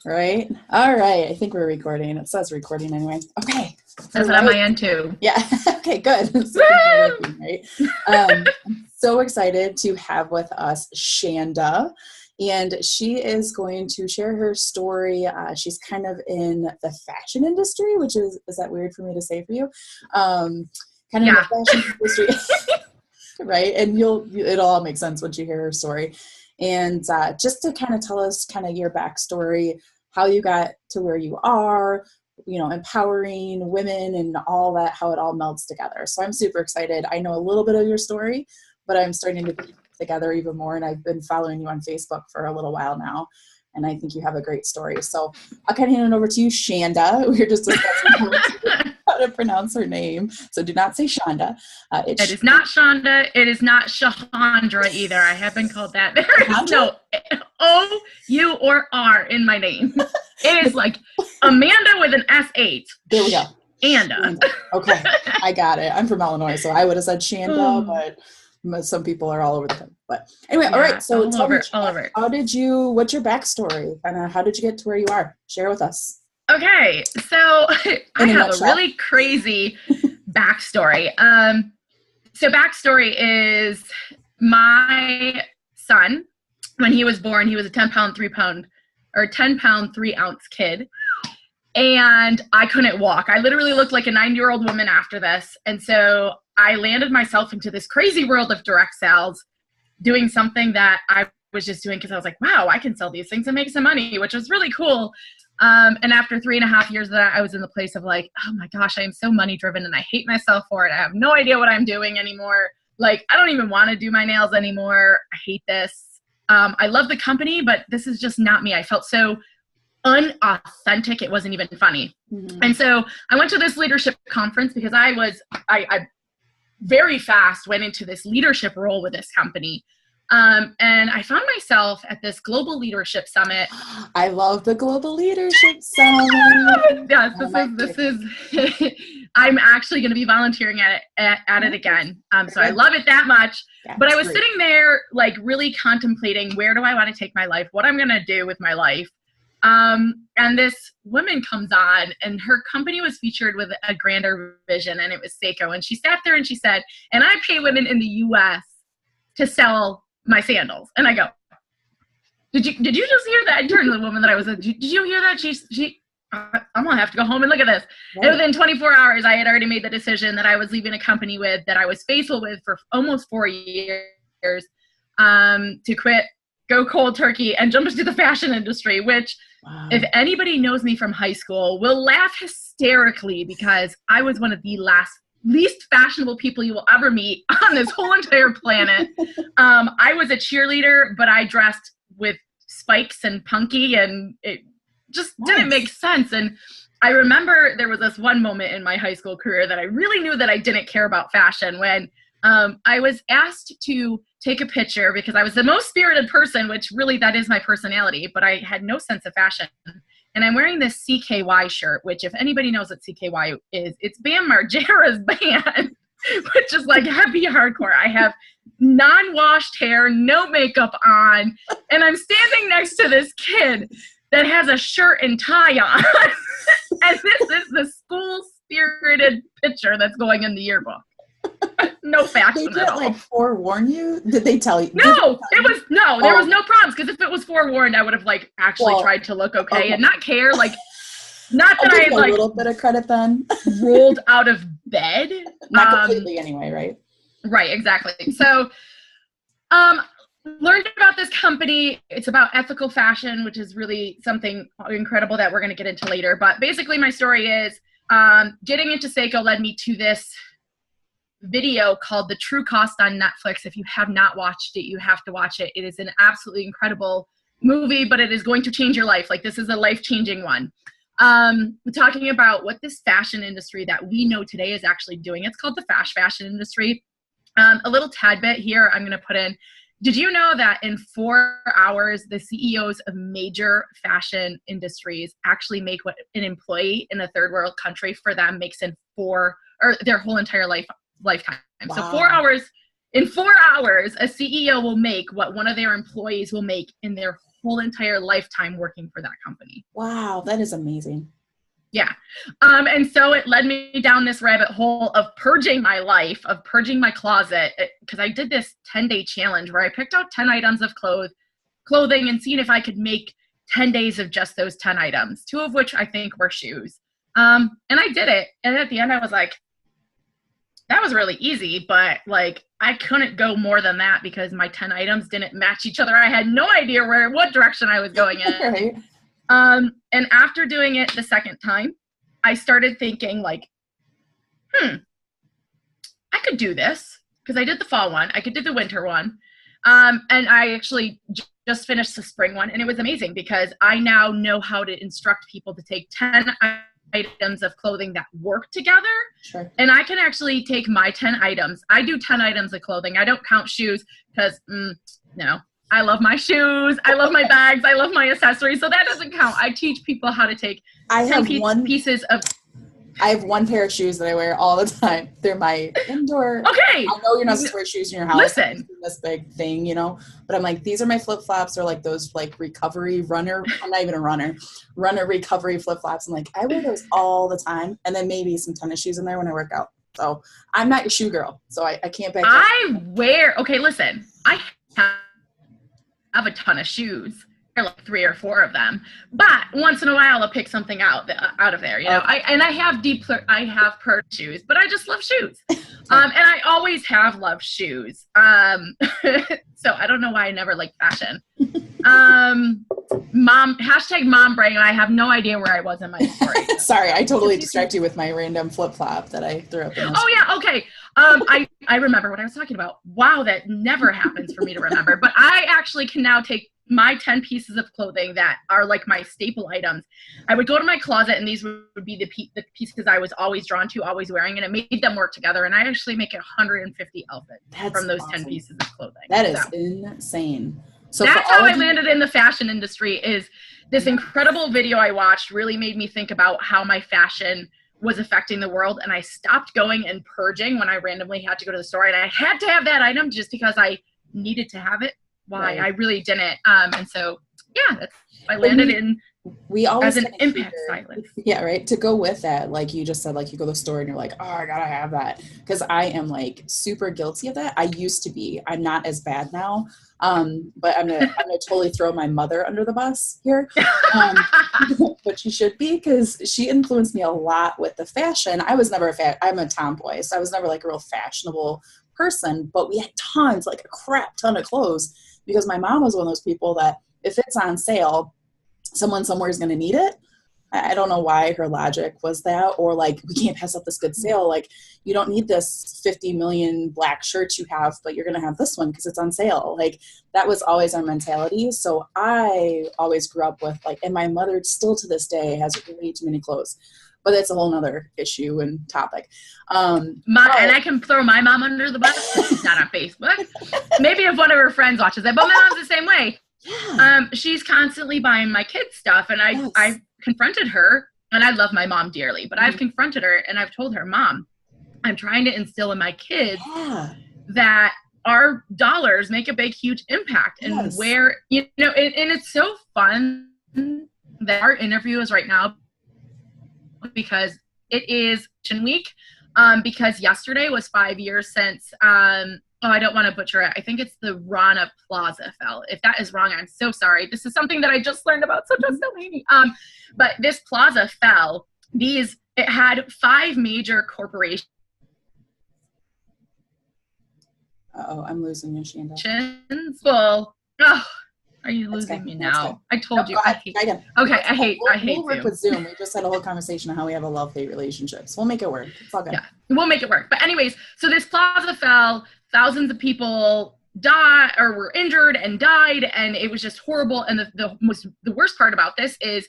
Right. All right. I think we're recording. It says recording anyway. Okay. All That's what on right. my end too. Yeah. Okay, good. So things are Woo! working, right? I'm so excited to have with us Shanda, and she is going to share her story. She's kind of in the fashion industry, which is that weird for me to say for you? Kind of in the Yeah. fashion industry, right? And it'll all make sense once you hear her story. And just to kind of tell us kind of your backstory, how you got to where you are, empowering women and all that, how it all melds together. So I'm super excited. I know a little bit of your story, but I'm starting to put it together even more. And I've been following you on Facebook for a little while now. And I think you have a great story. So I'll kind of hand it over to you, Shanda. We're just discussing how to pronounce her name. So do not say Shanda. It is not Shanda. It is not Shahandra either. I have been called that. There is no O, U, or R in my name. It is like Amanda with an S8. There we go. Anda. Okay, I got it. I'm from Illinois, so I would have said Shanda, but some people are all over the place. But anyway, Yeah, all right. So all over. what's your backstory? And how did you get to where you are? Share with us. Okay, so I have a really crazy backstory. So backstory is my son, when he was born, he was a 10-pound, 3-ounce kid. And I couldn't walk. I literally looked like a 9-year-old woman after this. And so I landed myself into this crazy world of direct sales, doing something that I was just doing because I was like, wow, I can sell these things and make some money, which was really cool. And after 3.5 years of that, I was in the place of like, oh my gosh, I am so money driven and I hate myself for it. I have no idea what I'm doing anymore. Like, I don't even want to do my nails anymore. I hate this. I love the company, but this is just not me. I felt so unauthentic. It wasn't even funny. Mm-hmm. And so I went to this leadership conference because I very fast went into this leadership role with this company. And I found myself at this global leadership summit. I love the global leadership summit. Yes, this is I'm actually going to be volunteering at it again. So I love it that much. Yeah, but I was sitting there like really contemplating, where do I want to take my life? What I'm going to do with my life? And this woman comes on, and her company was featured with a grander vision, and it was Sseko. And she sat there and she said, and I pay women in the US to sell my sandals. And I go, did you just hear that? I turned to the woman that I was with. Did you hear that? I'm gonna have to go home and look at this. Right. And within 24 hours, I had already made the decision that I was leaving a company with that I was faithful with for almost 4 years, to quit, go cold turkey, and jump into the fashion industry, which, wow, if anybody knows me from high school, will laugh hysterically because I was one of the least fashionable people you will ever meet on this whole entire planet. I was a cheerleader, but I dressed with spikes and punky, and it just didn't make sense. And I remember there was this one moment in my high school career that I really knew that I didn't care about fashion when I was asked to take a picture because I was the most spirited person, which really that is my personality, but I had no sense of fashion. And I'm wearing this CKY shirt, which if anybody knows what CKY is, it's Bam Margera's band, which is like heavy hardcore. I have non-washed hair, no makeup on, and I'm standing next to this kid that has a shirt and tie on. And this is the school-spirited picture that's going in the yearbook. No fashion at all. They didn't forewarn you? Did they tell you? No, there was no problems, because if it was forewarned, I would have actually tried to look okay and not care. Not that I had a little bit of credit then. rolled out of bed. Not completely anyway, right? Right, exactly. So learned about this company. It's about ethical fashion, which is really something incredible that we're going to get into later. But basically my story is getting into Sseko led me to this video called The True Cost on Netflix. If you have not watched it, you have to watch it. It is an absolutely incredible movie, but it is going to change your life. This is a life-changing one. We're talking about what this fashion industry that we know today is actually doing. It's called the fast fashion industry. A little tad bit here I'm going to put in. Did you know that in 4 hours, the CEOs of major fashion industries actually make what an employee in a third world country for them makes in their whole entire lifetime. Wow. So 4 hours, in 4 hours, a CEO will make what one of their employees will make in their whole entire lifetime working for that company. Wow, that is amazing. Yeah. And so it led me down this rabbit hole of purging my life, of purging my closet, because I did this 10-day challenge where I picked out 10 items of clothing and seeing if I could make 10 days of just those 10 items, 2 of which I think were shoes. And I did it. And at the end I was like, that was really easy, but like I couldn't go more than that because my 10 items didn't match each other. I had no idea what direction I was going in. Right. And after doing it the second time, I started thinking like, I could do this because I did the fall one. I could do the winter one. And I actually just finished the spring one, and it was amazing because I now know how to instruct people to take 10 items of clothing that work together. Sure. And I can actually take my 10 items. I do 10 items of clothing. I don't count shoes because, no. I love my shoes. I love my bags. I love my accessories. So that doesn't count. I teach people how to take pieces of. I have one pair of shoes that I wear all the time. They're my indoor. Okay. I know you're not supposed to wear shoes in your house. Listen. This big thing, you know, but I'm like, these are my flip-flops, or like those like recovery runner. I'm not even a runner recovery flip-flops. I'm like, I wear those all the time. And then maybe some tennis shoes in there when I work out. So I'm not your shoe girl. So I can't back up. Okay, listen, I have a ton of shoes. There are like 3 or 4 of them, but once in a while I'll pick something out of there, you know. Okay. I have purse shoes, but I just love shoes, and I always have loved shoes. So I don't know why I never liked fashion. Mom brain. I have no idea where I was in my story. Sorry, I totally distracted you with my random flip flop that I threw up. Oh yeah, okay. I remember what I was talking about. Wow, that never happens for me to remember. But I actually can now take my 10 pieces of clothing that are like my staple items. I would go to my closet, and these would be the pieces I was always drawn to, always wearing, and it made them work together. And I actually make 150 outfits from those awesome. 10 pieces of clothing. That is insane. So that's how I landed in the fashion industry. Is this incredible video I watched really made me think about how my fashion was affecting the world, and I stopped going and purging when I randomly had to go to the store, and I had to have that item just because I needed to have it. Why? Right. I really didn't. And so, yeah, I landed as an impact stylist. Yeah, right. To go with that, like you just said, like you go to the store and you're like, oh, I gotta have that. Because I am like super guilty of that. I used to be. I'm not as bad now. But I'm gonna totally throw my mother under the bus here. But she should be, because she influenced me a lot with the fashion. I was never I'm a tomboy, so I was never like a real fashionable person. But we had tons, like a crap ton of clothes. Because my mom was one of those people that if it's on sale, someone somewhere is going to need it. I don't know why her logic was that, or like, we can't pass up this good sale. Like, you don't need this 50 million black shirts you have, but you're going to have this one because it's on sale. Like, that was always our mentality. So I always grew up with like, and my mother still to this day has way too many clothes. But that's a whole nother issue and topic. And I can throw my mom under the bus. She's not on Facebook. Maybe if one of her friends watches it. But my mom's the same way. Yeah. She's constantly buying my kids stuff. And I've confronted her. And I love my mom dearly. But I've confronted her and I've told her, Mom, I'm trying to instill in my kids that our dollars make a big, huge impact. And where, you know, and it's so fun that our interview is right now, because it is Fashion Week, because yesterday was 5 years since, I don't want to butcher it. I think it's the Rana Plaza fell. If that is wrong, I'm so sorry. This is something that I just learned about, so just don't hate me. But this plaza fell. It had 5 major corporations. Uh-oh, I'm losing you, Shanda. Full. Oh, are you losing me now? I told you. I hate. I hate We'll work with Zoom. We just had a whole conversation on how we have a love-hate relationship. So we'll make it work. It's all good. Yeah, we'll make it work. But anyways, so this plaza fell. Thousands of people died or were injured and died, and it was just horrible. And the worst part about this is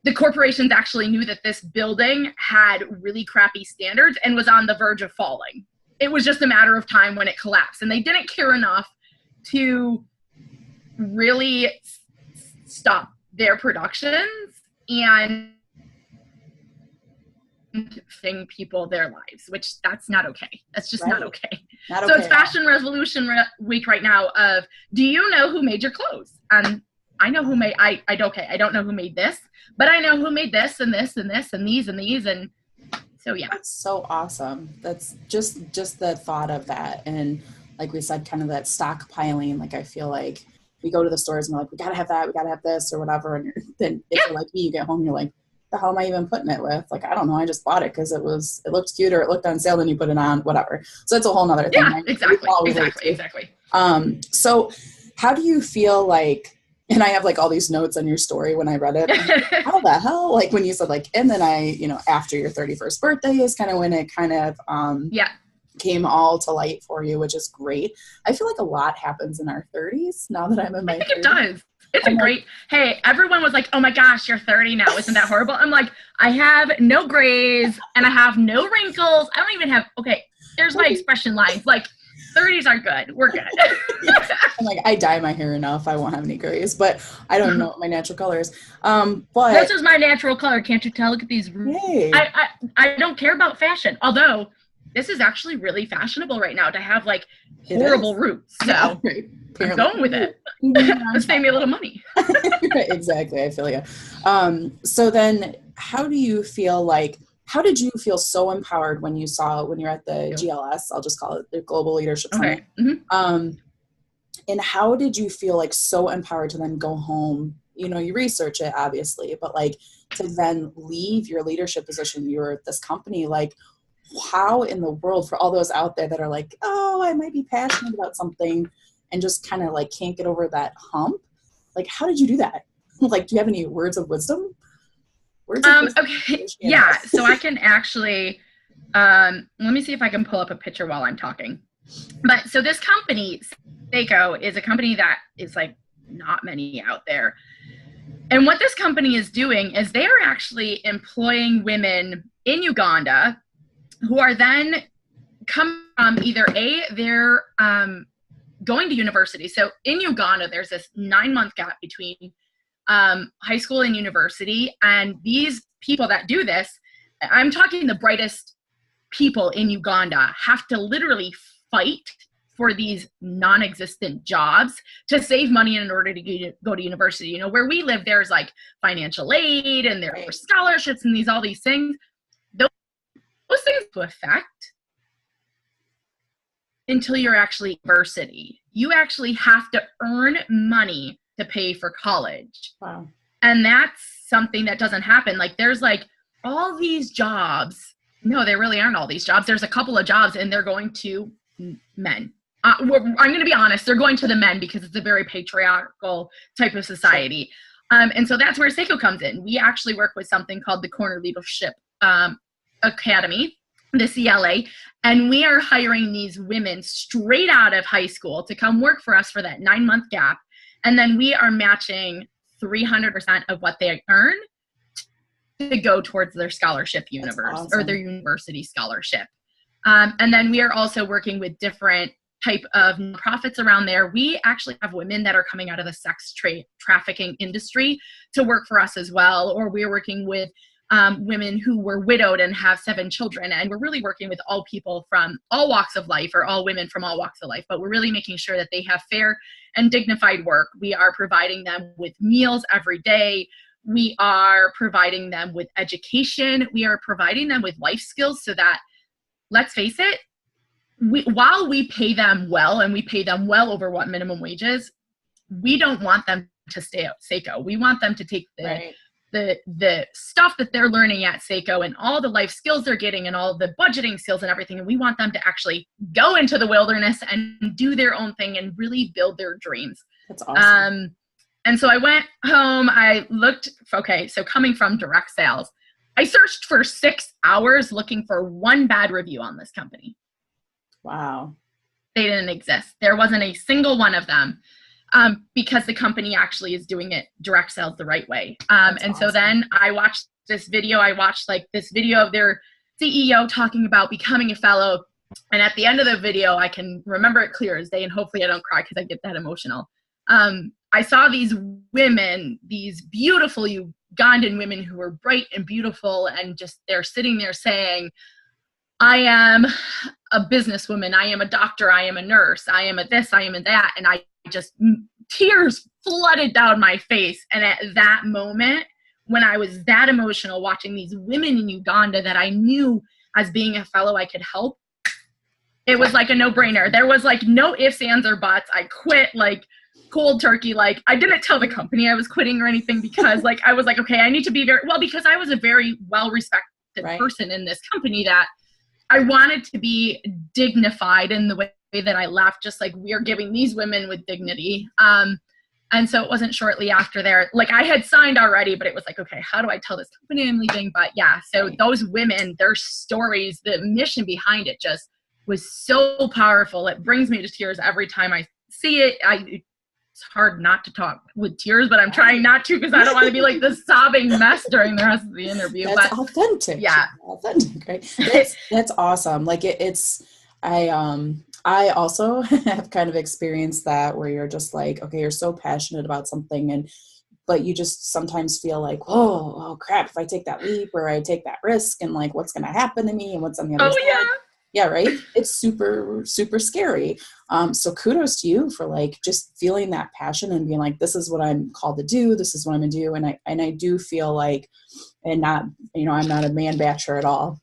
the corporations actually knew that this building had really crappy standards and was on the verge of falling. It was just a matter of time when it collapsed, and they didn't care enough to really stop their productions and giving people their lives, which that's not okay. That's just not okay. So it's Fashion Revolution Week right now of, do you know who made your clothes? And I know who made, okay, I don't know who made this, but I know who made this and this and this and these and these. And so, yeah. That's so awesome. That's just the thought of that. And like we said, kind of that stockpiling. Like, I feel like we go to the stores and we're like, we got to have that, we got to have this or whatever. And then if you're like me, you get home, you're like, the hell am I even putting it with? Like, I don't know. I just bought it because it looked cute or it looked on sale, then you put it on, whatever. So it's a whole nother thing. Yeah, right? Exactly. So how do you feel like, and I have like all these notes on your story when I read it, like, how the hell, like when you said like, and then after your 31st birthday is kind of when it kind of, came all to light for you, which is great. I feel like a lot happens in our 30s now that I'm in my 30s. I think it does. It's a great, hey, everyone was like, oh my gosh, you're 30 now. Isn't that horrible? I'm like, I have no grays and I have no wrinkles. I don't even have, okay, there's my expression lines. Like 30s are good. We're good. I'm like, I dye my hair enough. I won't have any grays, but I don't know what my natural color is. But this is my natural color. Can't you tell? Look at these. Yay. I don't care about fashion. Although this is actually really fashionable right now to have like horrible roots. So yeah, right. I'm going with it. Save me a little money. Exactly. I feel you. So then how do you feel like, how did you feel so empowered when you're at the GLS, I'll just call it the Global Leadership Summit. Okay. Mm-hmm. And how did you feel like so empowered to then go home? You research it obviously, but like to then leave your leadership position, you're at this company, like how in the world, for all those out there that are like, oh, I might be passionate about something and just kind of like can't get over that hump. Like, how did you do that? Like, do you have any words of wisdom? Okay. Yeah. So I can actually, let me see if I can pull up a picture while I'm talking. But so this company, Sseko, is a company that is like not many out there. And what this company is doing is they are actually employing women in Uganda who are then come from either they're going to university. So in Uganda, there's this 9-month gap between high school and university. And these people that do this, I'm talking the brightest people in Uganda, have to literally fight for these non-existent jobs to save money in order to go to university. Where we live, there's like financial aid and there are scholarships and all these things. Those things to affect until you're actually university. You actually have to earn money to pay for college. Wow. And that's something that doesn't happen. Like there's like all these jobs. No, there really aren't all these jobs. There's a couple of jobs and they're going to men. I'm going to be honest. They're going to the men because it's a very patriarchal type of society. And so that's where Sseko comes in. We actually work with something called the Corner Leadership Academy, the CLA, and we are hiring these women straight out of high school to come work for us for that 9-month gap. And then we are matching 300% of what they earn to go towards their scholarship or their university scholarship. And then we are also working with different type of nonprofits around there. We actually have women that are coming out of the sex trafficking industry to work for us as well. Or we're working with women who were widowed and have 7 children. And we're really working with all people from all walks of life, or all women from all walks of life. But we're really making sure that they have fair and dignified work. We are providing them with meals every day. We are providing them with education. We are providing them with life skills so that, let's face it, while we pay them well, and we pay them well over what minimum wage is, we don't want them to stay at Sseko. We want them to take the stuff that they're learning at Sseko and all the life skills they're getting and all the budgeting skills and everything. And we want them to actually go into the wilderness and do their own thing and really build their dreams. That's awesome. And so I went home, I looked, okay, so coming from direct sales, I searched for 6 hours looking for one bad review on this company. Wow. They didn't exist. There wasn't a single one of them, because the company actually is doing it direct sales the right way. And awesome. So then I watched this video. I watched like this video of their CEO talking about becoming a fellow. And at the end of the video, I can remember it clear as day, and hopefully I don't cry because I get that emotional. I saw these women, these beautiful Ugandan women who were bright and beautiful, and just they're sitting there saying, I am a businesswoman, I am a doctor, I am a nurse, I am a this, I am a that. And I just tears flooded down my face. And at that moment, when I was that emotional watching these women in Uganda that I knew as being a fellow I could help, it was like a no-brainer. There was like no ifs, ands, or buts. I quit like cold turkey. Like I didn't tell the company I was quitting or anything because like I was like, okay, I need to be because I was a very well-respected person in this company that I wanted to be dignified in the way that I left, just like we're giving these women with dignity. And so it wasn't shortly after there, like I had signed already, but it was like, okay, how do I tell this company I'm leaving? But yeah, so those women, their stories, the mission behind it just was so powerful. It brings me to tears every time I see it. It's hard not to talk with tears, but I'm trying not to because I don't want to be like this sobbing mess during the rest of the interview. That's but authentic. Yeah. Authentic, right? That's awesome. Like I also have kind of experienced that where you're just like, okay, you're so passionate about something but you just sometimes feel like, oh crap, if I take that leap or I take that risk and like, what's going to happen to me and what's on the other side. Yeah. Yeah, right. It's super, super scary. So kudos to you for like just feeling that passion and being like, this is what I'm called to do. This is what I'm going to do. And I do feel like, and not, I'm not a man basher at all.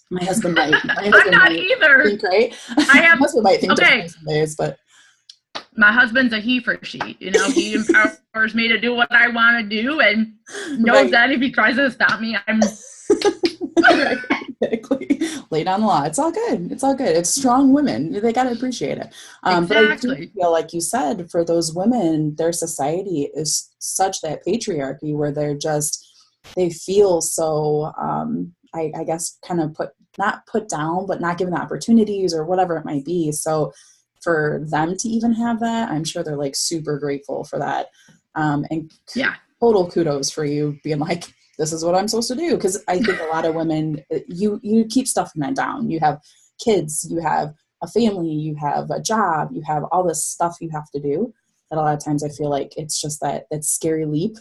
My husband might. I'm not either. Think, right? My husband might think different some days, but my husband's a he for she. He empowers me to do what I want to do, and knows that if he tries to stop me, I'm. Right. Exactly. Lay down the law. It's all good. It's all good. It's strong women. They got to appreciate it. Exactly. But I do feel like you said, for those women, their society is such that patriarchy where they feel so. I guess kind of not put down, but not given the opportunities or whatever it might be. So for them to even have that, I'm sure they're like super grateful for that. And total kudos for you being like, this is what I'm supposed to do. Cause I think a lot of women, you keep stuffing that down. You have kids, you have a family, you have a job, you have all this stuff you have to do. That a lot of times I feel like it's just that scary leap.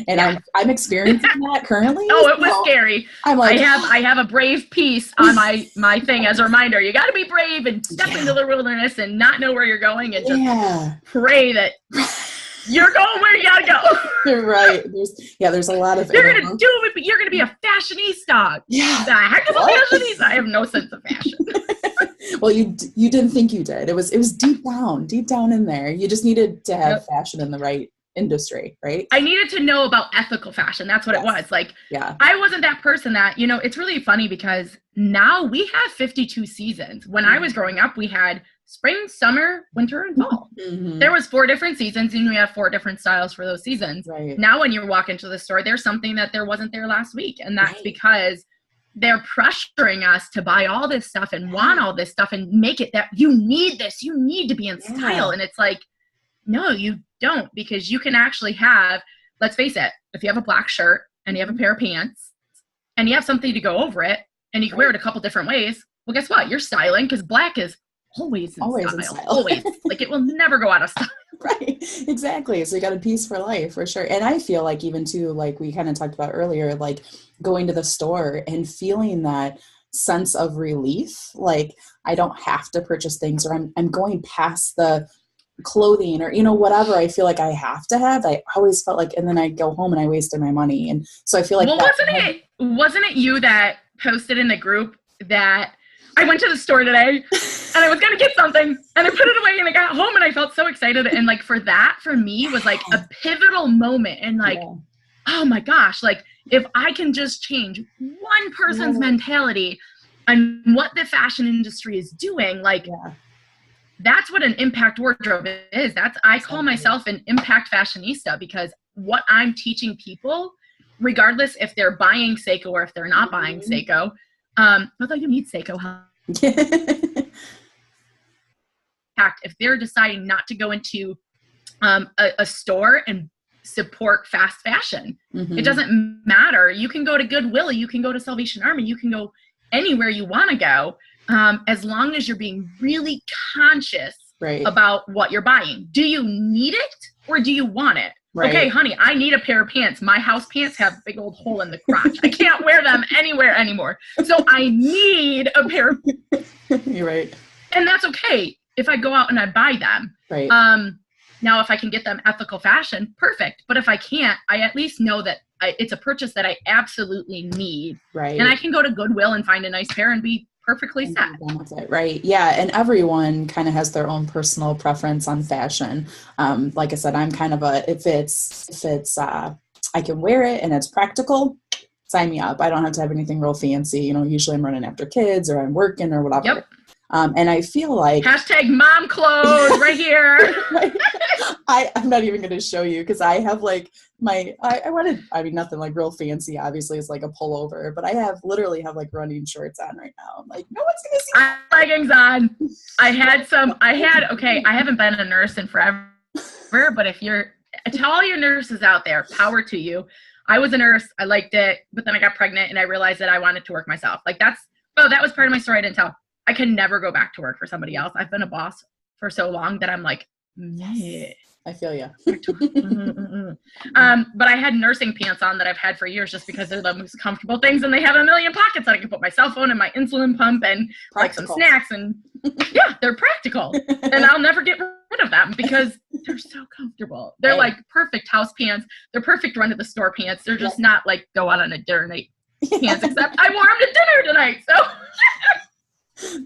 And I'm experiencing that currently. Oh, it was scary. I'm like, I have a brave piece on my thing as a reminder. You got to be brave and step into the wilderness and not know where you're going and just pray that you're going where you gotta go. You're right. There's a lot of. You're gonna do it, but you're gonna be a fashionista. Yeah. The heck is a fashionista? I have no sense of fashion. Well, you didn't think you did. It was deep down in there. You just needed to have fashion in the right industry, right? I needed to know about ethical fashion. That's what it was. Like, I wasn't that person that, it's really funny because now we have 52 seasons. When I was growing up, we had spring, summer, winter, and fall. Mm-hmm. There was 4 different seasons and we have 4 different styles for those seasons. Right. Now when you walk into the store, there's something that there wasn't there last week. And that's because they're pressuring us to buy all this stuff and want all this stuff and make it that you need this, you need to be in style. And it's like, no, you don't, because you can actually have, let's face it, if you have a black shirt and you have a pair of pants and you have something to go over it and you can wear it a couple different ways, well, guess what? You're styling, because black is always in style. Always. Like, it will never go out of style. Right. Exactly. So you got a piece for life, for sure. And I feel like even too, like we kind of talked about earlier, like going to the store and feeling that sense of relief. Like I don't have to purchase things, or I'm going past the clothing or, whatever I feel like I have to have. I always felt like, and then I go home and I wasted my money. And so I feel like, wasn't it you that posted in the group that I went to the store today and I was going to get something and I put it away and I got home and I felt so excited. And like for me was like a pivotal moment. And like, oh my gosh, like if I can just change one person's mentality and what the fashion industry is doing, like that's what an impact wardrobe is. I call myself an impact fashionista, because what I'm teaching people, regardless if they're buying Sseko or if they're not buying Sseko, although you need Sseko, huh? If they're deciding not to go into a store and support fast fashion, it doesn't matter. You can go to Goodwill, you can go to Salvation Army, you can go anywhere you want to go, as long as you're being really conscious about what you're buying. Do you need it or do you want it? Right. Okay, honey, I need a pair of pants. My house pants have a big old hole in the crotch. I can't wear them anywhere anymore. So I need a pair of pants. You're right. And that's okay if I go out and I buy them. Right. Now, if I can get them ethical fashion, perfect. But if I can't, I at least know that it's a purchase that I absolutely need. Right. And I can go to Goodwill and find a nice pair and be perfectly set. Right. Yeah. And everyone kind of has their own personal preference on fashion. Like I said, I'm kind of if it's I can wear it and it's practical, sign me up. I don't have to have anything real fancy. Usually I'm running after kids or I'm working or whatever. Yep. And I feel like hashtag mom clothes right here. Right? I'm not even going to show you because I have like nothing like real fancy. Obviously, it's like a pullover, but I literally have like running shorts on right now. I'm like, no one's going to see that. Leggings on. I haven't been a nurse in forever, but to all your nurses out there, power to you. I was a nurse. I liked it, but then I got pregnant and I realized that I wanted to work myself. Like that was part of my story I didn't tell. I can never go back to work for somebody else. I've been a boss for so long that I'm like, yes. I feel you. But I had nursing pants on that I've had for years just because they're the most comfortable things and they have a million pockets that I can put my cell phone and my insulin pump and practical. Like some snacks and yeah, they're practical. And I'll never get rid of them because they're so comfortable. They're like perfect house pants. They're perfect run to the store pants. They're just not like go out on a dinner night pants, except I wore them to dinner tonight. So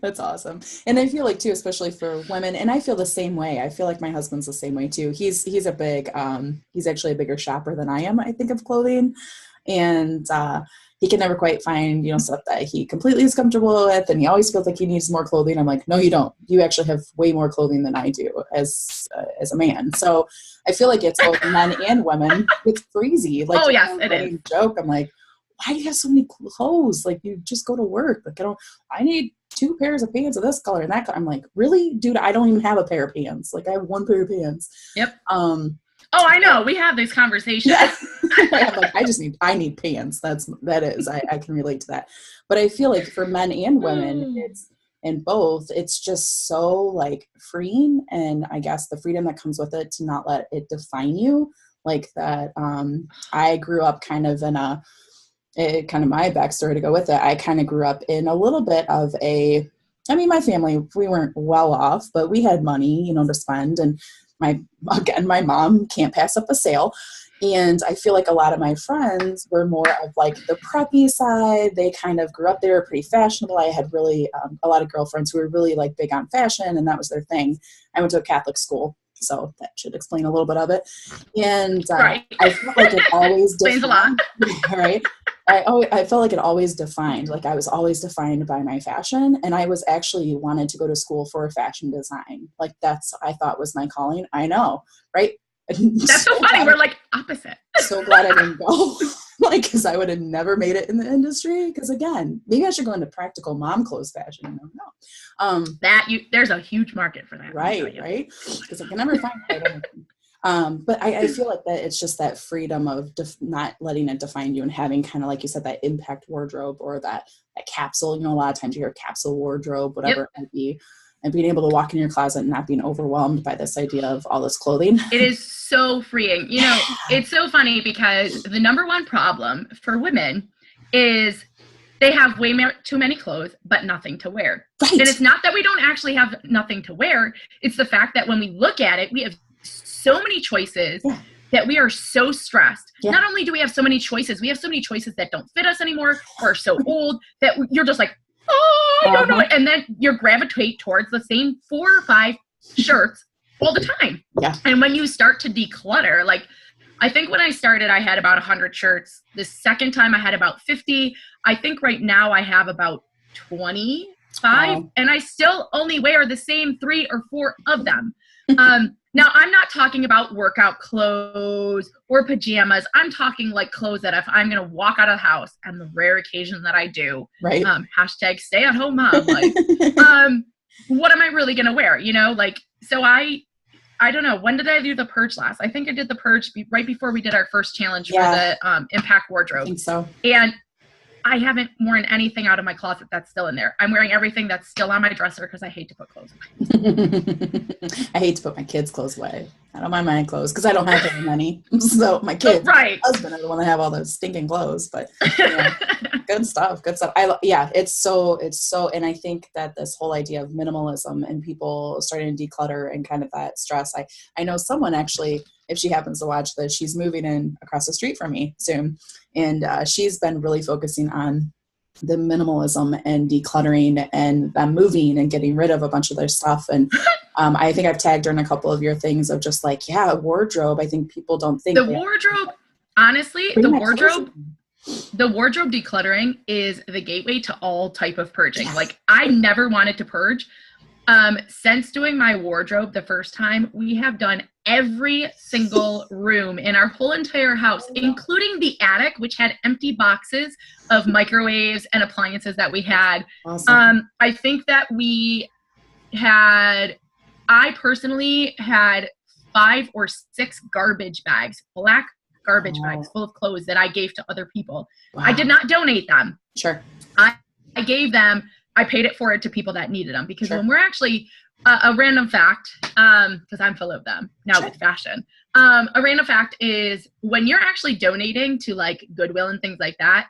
that's awesome. And I feel like too, especially for women, and I feel the same way. I feel like my husband's the same way too. He's actually a bigger shopper than I am, I think, of clothing. And he can never quite find, stuff that he completely is comfortable with. And he always feels like he needs more clothing. I'm like, no, you don't. You actually have way more clothing than I do as a man. So I feel like it's both men and women. It's crazy. Like, oh yes, it is. Joke. I'm like, why do you have so many clothes? Like, you just go to work. Like, I need 2 pairs of pants of this color and that color. I'm like, really? Dude, I don't even have a pair of pants. Like, I have 1 pair of pants. Yep. Oh, I know. We have these conversations. Yeah. I'm like, I need pants. I can relate to that. But I feel like for men and women, it's just so like freeing. And I guess the freedom that comes with it to not let it define you like that. I grew up kind of in my backstory to go with it. I kind of grew up in a little bit of my family, we weren't well off, but we had money, to spend. And my mom can't pass up a sale. And I feel like a lot of my friends were more of like the preppy side. They kind of grew up, they were pretty fashionable. I had really a lot of girlfriends who were really like big on fashion and that was their thing. I went to a Catholic school, so that should explain a little bit of it. And right. I feel like it always explains a lot. Right. I felt like it always defined, like I was always defined by my fashion. And I was actually wanted to go to school for fashion design. Like I thought was my calling. I know. Right. That's so funny. We're like opposite. So glad I didn't go. Like, because I would have never made it in the industry. Because again, maybe I should go into practical mom clothes fashion. I don't know. There's a huge market for that. Right. Because I can never find it. But I feel like that it's just that freedom of not letting it define you and having kind of, like you said, that impact wardrobe or that capsule. A lot of times you hear capsule wardrobe, whatever it might be. And being able to walk in your closet and not being overwhelmed by this idea of all this clothing. It is so freeing. It's so funny because the number one problem for women is they have way too many clothes, but nothing to wear. Right. And it's not that we don't actually have nothing to wear. It's the fact that when we look at it, we have so many choices that we are so stressed. Yeah. Not only do we have so many choices, we have so many choices that don't fit us anymore or are so old that you're just like, oh, I don't know. And then you gravitate towards the same 4 or 5 shirts all the time. Yeah. And when you start to declutter, like I think when I started, I had about 100 shirts. The second time I had about 50. I think right now I have about 25 and I still only wear the same 3 or 4 of them. Now, I'm not talking about workout clothes or pajamas. I'm talking like clothes that if I'm going to walk out of the house, and the rare occasion that I do, right. Hashtag stay at home mom, like, what am I really going to wear? So I don't know. When did I do the purge last? I think I did the purge right before we did our first challenge for the impact wardrobe. I think so. And I haven't worn anything out of my closet that's still in there. I'm wearing everything that's still on my dresser because I hate to put clothes away. I hate to put my kids' clothes away. I don't mind my clothes because I don't have very many. So my kids, right. my husband are the one that have all those stinking clothes. But good stuff. Good stuff. It's so, and I think that this whole idea of minimalism and people starting to declutter and kind of that stress. I know someone actually, if she happens to watch this, she's moving in across the street from me soon, and she's been really focusing on the minimalism and decluttering and them moving and getting rid of a bunch of their stuff. And I think I've tagged her in a couple of your things of just like, wardrobe. I think people don't think the wardrobe, honestly, the wardrobe decluttering is the gateway to all type of purging. Yes. Like I never wanted to purge. Since doing my wardrobe the first time, we have done every single room in our whole entire house, including the attic, which had empty boxes of microwaves and appliances that we had. Awesome. I think that I personally had 5 or 6 garbage bags, black garbage bags full of clothes that I gave to other people. Wow. I did not donate them. Sure. I gave them, I paid it forward to people that needed them because when we're actually, a random fact, because I'm full of them now with fashion. A random fact is when you're actually donating to like Goodwill and things like that,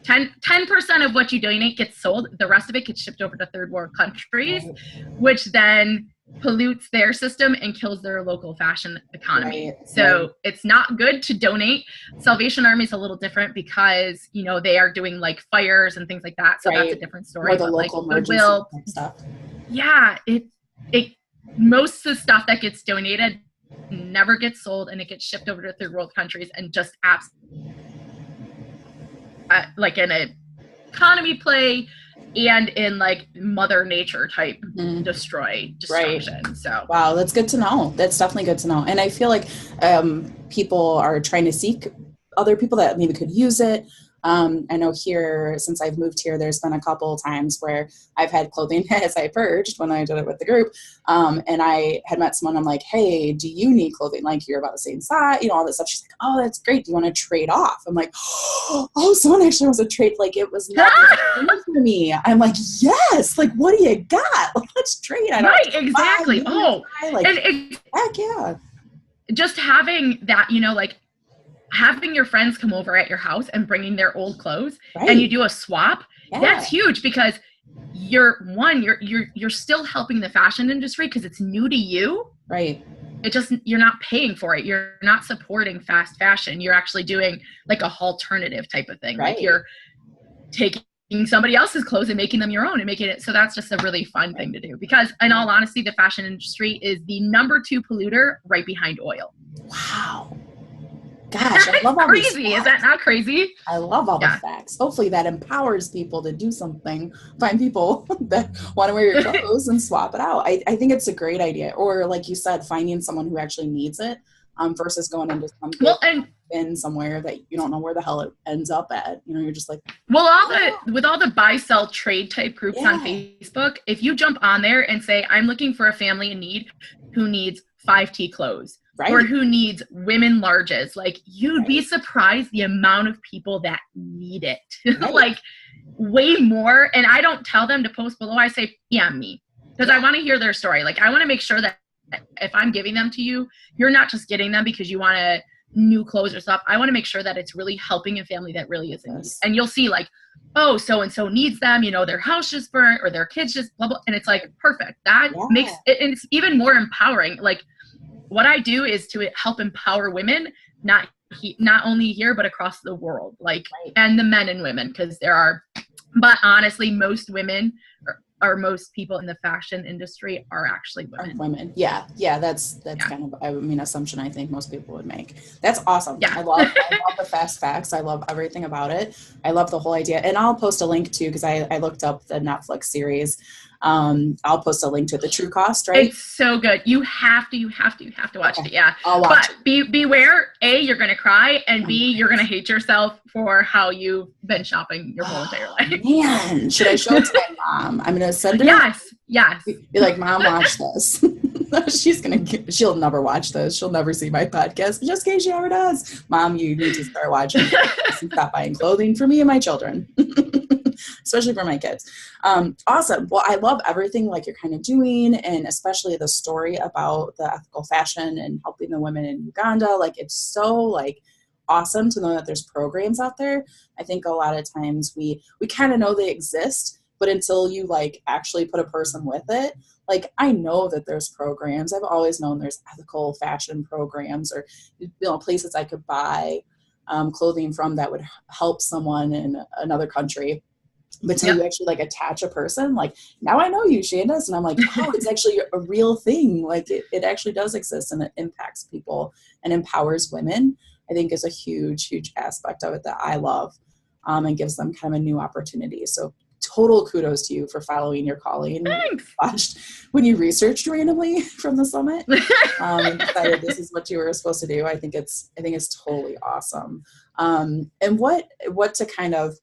10% of what you donate gets sold. The rest of it gets shipped over to third world countries, which then pollutes their system and kills their local fashion economy. So it's not good to donate. Salvation Army is a little different because, they are doing like fires and things like that. So that's a different story. Or the local Goodwill stuff. Yeah. Most of the stuff that gets donated never gets sold and it gets shipped over to third world countries and just like in an economy play and in like mother nature type destruction. Right. So wow, that's good to know. That's definitely good to know. And I feel like people are trying to seek other people that maybe could use it. I know here, since I've moved here, there's been a couple of times where I've had clothing as I purged when I did it with the group. And I had met someone, I'm like, hey, do you need clothing? Like you're about the same size, all this stuff. She's like, oh, that's great. Do you want to trade off? I'm like, oh, someone actually wants to trade. Like it was not for me. I'm like, yes. Like, what do you got? Like, let's trade. Exactly. Heck yeah. Just having that, like, having your friends come over at your house and bringing their old clothes and you do a swap, that's huge because you're still helping the fashion industry because it's new to you. Right. You're not paying for it. You're not supporting fast fashion. You're actually doing like a alternative type of thing. Right. Like you're taking somebody else's clothes and making them your own and making it. So that's just a really fun thing to do because in all honesty, the fashion industry is the number 2 polluter right behind oil. Wow. Gosh, I love all crazy. These facts. Is that not crazy? I love all the facts. Hopefully that empowers people to do something. Find people that want to wear your clothes and swap it out. I think it's a great idea. Or like you said, finding someone who actually needs it versus going into something in somewhere that you don't know where the hell it ends up at. You're just like, with all the buy, sell, trade type groups on Facebook, if you jump on there and say, I'm looking for a family in need who needs 5T clothes. Right. Or who needs women larges. Like you'd be surprised the amount of people that need it. Right. Like way more. And I don't tell them to post below. I say, PM me because I want to hear their story. Like I want to make sure that if I'm giving them to you, you're not just getting them because you want new clothes or stuff. I want to make sure that it's really helping a family that really is in need. And you'll see like, oh, so-and-so needs them, their house just burnt or their kids just blah, blah. And it's like, perfect. That makes it, and it's even more empowering. Like, what I do is to help empower women, not only here, but across the world, and the men and women, because but honestly, most women or most people in the fashion industry are actually women. Yeah. That's kind of, assumption I think most people would make. That's awesome. Yeah. I love the fast facts. I love everything about it. I love the whole idea. And I'll post a link too, because I looked up the Netflix series. I'll post a link to The True Cost, right? It's so good. You have to watch it. Yeah. I'll watch it. Beware, A, you're going to cry, and B, you're going to hate yourself for how you've been shopping your whole entire life. Man, should I show it to my mom? I'm going to send her. Yes. Be like, Mom, watch this. She'll never watch this. She'll never see my podcast, just in case she ever does. Mom, you need to start watching this and stop buying clothing for me and my children. especially for my kids. Awesome. Well, I love everything like you're kind of doing, and especially the story about the ethical fashion and helping the women in Uganda. Like, it's so like awesome to know that there's programs out there. I think a lot of times we kind of know they exist, but until you like actually put a person with it, like I know that there's programs. I've always known there's ethical fashion programs, or places I could buy clothing from that would help someone in another country. But until you actually like attach a person, like now I know you, Shanda, and I'm like, oh, it's actually a real thing. Like it actually does exist, and it impacts people and empowers women. I think is a huge, huge aspect of it that I love, and gives them kind of a new opportunity. So total kudos to you for following your calling. Thanks. Watched when you researched randomly from the summit, and decided this is what you were supposed to do. I think it's totally awesome. And what to kind of,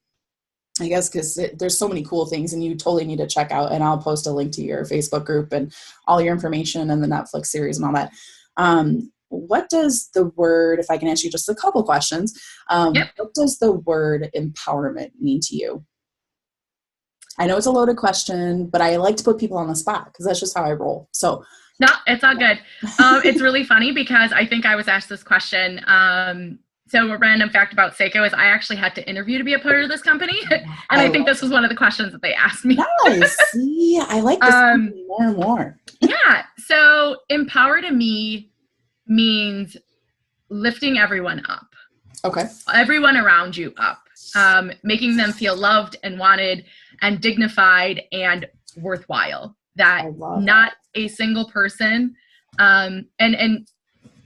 I guess, because there's so many cool things, and you totally need to check out, and I'll post a link to your Facebook group and all your information and the Netflix series and all that. What does the word, if I can ask you just a couple questions, what does the word empowerment mean to you? I know it's a loaded question, but I like to put people on the spot because that's just how I roll. So no, it's all good. It's really funny because I think I was asked this question. So a random fact about Sseko is I actually had to interview to be a part of this company. And I think this was one of the questions that they asked me. Nice. See, I like this more and more. Yeah. So empower to me means lifting everyone up. Okay. Everyone around you up. Making them feel loved and wanted and dignified and worthwhile. That not a single person, and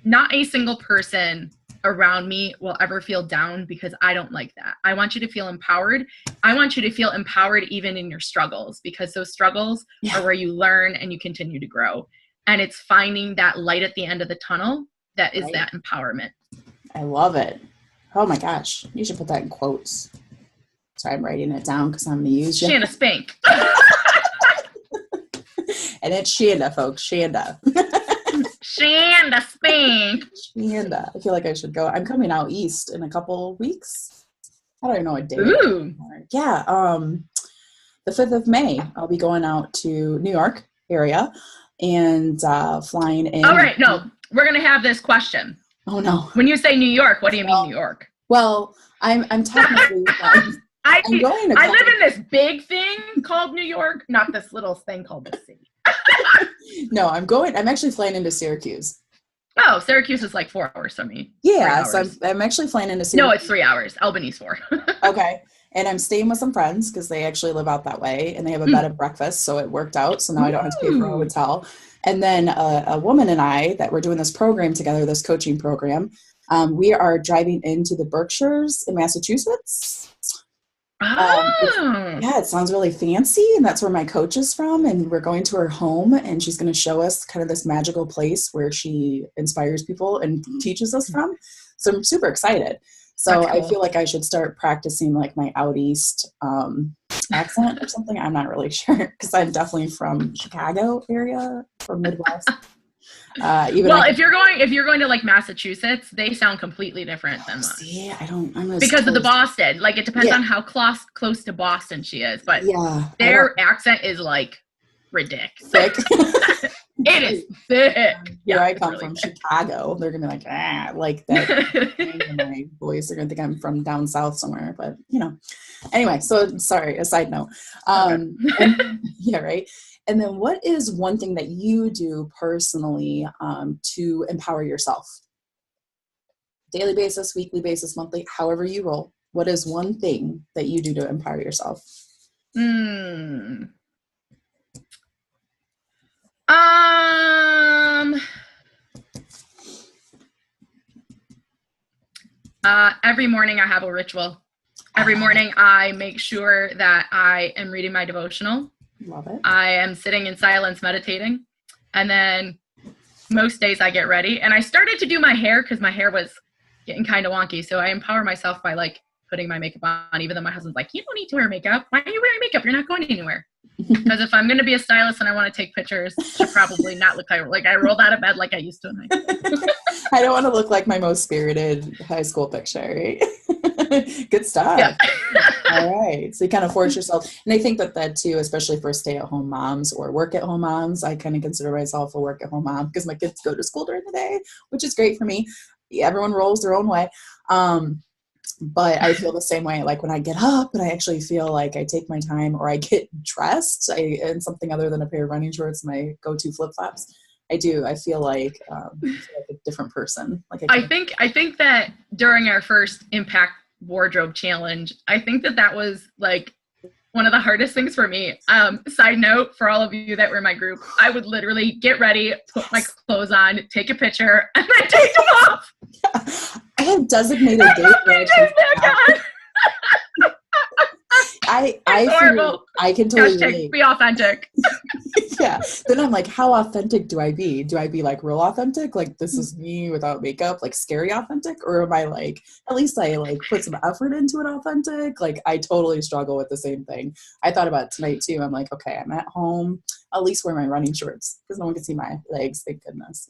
not a single person around me will ever feel down, because I don't like that. I want you to feel empowered. I want you to feel empowered even in your struggles, because those struggles are where you learn and you continue to grow. And it's finding that light at the end of the tunnel that is that empowerment. I love it. Oh my gosh. You should put that in quotes. Sorry, I'm writing it down because I'm going to use you. Shanda Spink. And it's Shanda, folks. Shanda. Shanda Spink. Shanda. I feel like I should go. I'm coming out east in a couple weeks. I don't even know what day. Ooh. Yeah. The 5th of May, I'll be going out to New York area and flying in. All right. No, we're going to have this question. Oh, no. When you say New York, what do you mean New York? Well, I'm technically I live in this big thing called New York, not this little thing called the city. No, I'm actually flying into Syracuse. Oh, Syracuse is like 4 hours from me. Yeah, so I'm actually flying into Syracuse. No, it's 3 hours. Albany's 4. Okay. And I'm staying with some friends because they actually live out that way, and they have a bed and breakfast, so it worked out. So now I don't have to pay for a hotel. And then a woman and I that we're doing this program together, this coaching program, we are driving into the Berkshires in Massachusetts. It sounds really fancy, and that's where my coach is from, and we're going to her home, and she's going to show us kind of this magical place where she inspires people and teaches us from. So I'm super excited. So cool. I feel like I should start practicing like my out east accent or something. I'm not really sure, because I'm definitely from Chicago area, from Midwest. If you're going to like Massachusetts, they sound completely different than us. See, because of the Boston. Like it depends on how close to Boston she is, but their accent is like ridiculous. Thick. It is thick. Where I come from, Chicago, they're gonna be like that. In my voice, they're gonna think I'm from down south somewhere. But anyway. So sorry. A side note. Right. And then what is one thing that you do personally to empower yourself? Daily basis, weekly basis, monthly, however you roll. What is one thing that you do to empower yourself? Every morning I have a ritual. Every morning I make sure that I am reading my devotional. Love it. I am sitting in silence meditating, and then most days I get ready, and I started to do my hair because my hair was getting kind of wonky, so I empower myself by like putting my makeup on, even though my husband's like, you don't need to wear makeup. Why are you wearing makeup? You're not going anywhere. Because if I'm going to be a stylist and I want to take pictures, I should probably not look like I rolled out of bed like I used to in high school. I don't want to look like my most spirited high school picture, right? Good stuff. Yeah. All right. So you kind of force yourself. And I think that too, especially for stay-at-home moms or work-at-home moms, I kind of consider myself a work-at-home mom because my kids go to school during the day, which is great for me. Yeah, everyone rolls their own way. But I feel the same way. Like when I get up and I actually feel like I take my time or I get dressed in something other than a pair of running shorts, my go-to flip-flops, I feel like a different person. Like I think that during our first Impact wardrobe challenge, I think that was like one of the hardest things for me. Side note, for all of you that were in my group, I would literally get ready, put my clothes on, take a picture, and then take them off. I have designated date. I can totally relate. Be authentic. Yeah. Then I'm like, how authentic do I be? Do I be like real authentic? Like this is me without makeup, like scary authentic? Or am I like, at least I like put some effort into it authentic? Like I totally struggle with the same thing. I thought about it tonight too. I'm like, okay, I'm at home. I'll at least wear my running shorts because no one can see my legs. Thank goodness.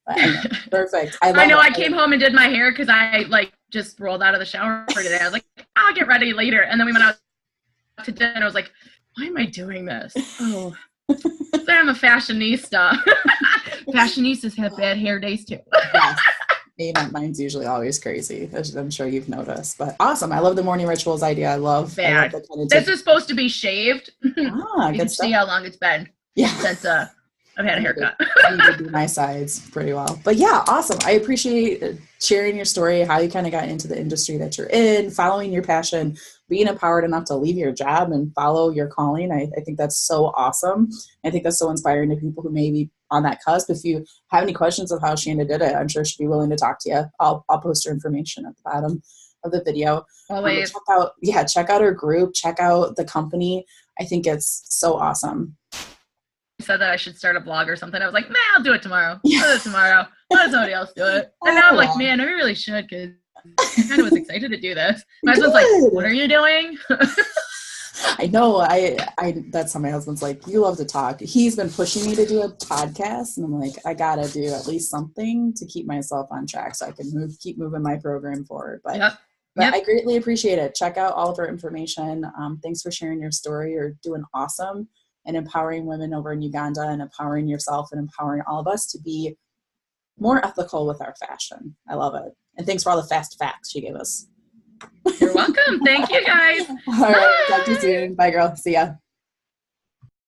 But anyway, perfect. I know. I came home and did my hair because I like just rolled out of the shower for today. I was like, I'll get ready later. And then we went out to dinner. I was like, why am I doing this? Oh, I'm a fashionista. Fashionistas have bad hair days too. Yes. Mine's usually always crazy, as I'm sure you've noticed. But awesome. I love the morning rituals idea. I love that kind of this is supposed to be shaved. You can see how long it's been since I've had a haircut. You do my sides pretty well. But yeah, awesome. I appreciate sharing your story, how you kind of got into the industry that you're in, following your passion, being empowered enough to leave your job and follow your calling. I think that's so awesome. I think that's so inspiring to people who may be on that cusp. If you have any questions of how Shanda did it, I'm sure she'd be willing to talk to you. I'll post her information at the bottom of the video. Always. Check out her group, check out the company. I think it's so awesome. Said that I should start a blog or something. I was like, man, I'll do it tomorrow. I'll do it tomorrow. Let somebody else do it. And now I'm like, man, I really should because I kind of was excited to do this. My husband's like, what are you doing? I know. I that's how my husband's like, you love to talk. He's been pushing me to do a podcast, and I'm like, I gotta do at least something to keep myself on track so I can keep moving my program forward. But I greatly appreciate it. Check out all of our information. Thanks for sharing your story. You're doing awesome and empowering women over in Uganda and empowering yourself and empowering all of us to be more ethical with our fashion. I love it. And thanks for all the fast facts you gave us. You're welcome. Thank you, guys. All right. Talk to you soon. Bye, girl. See ya.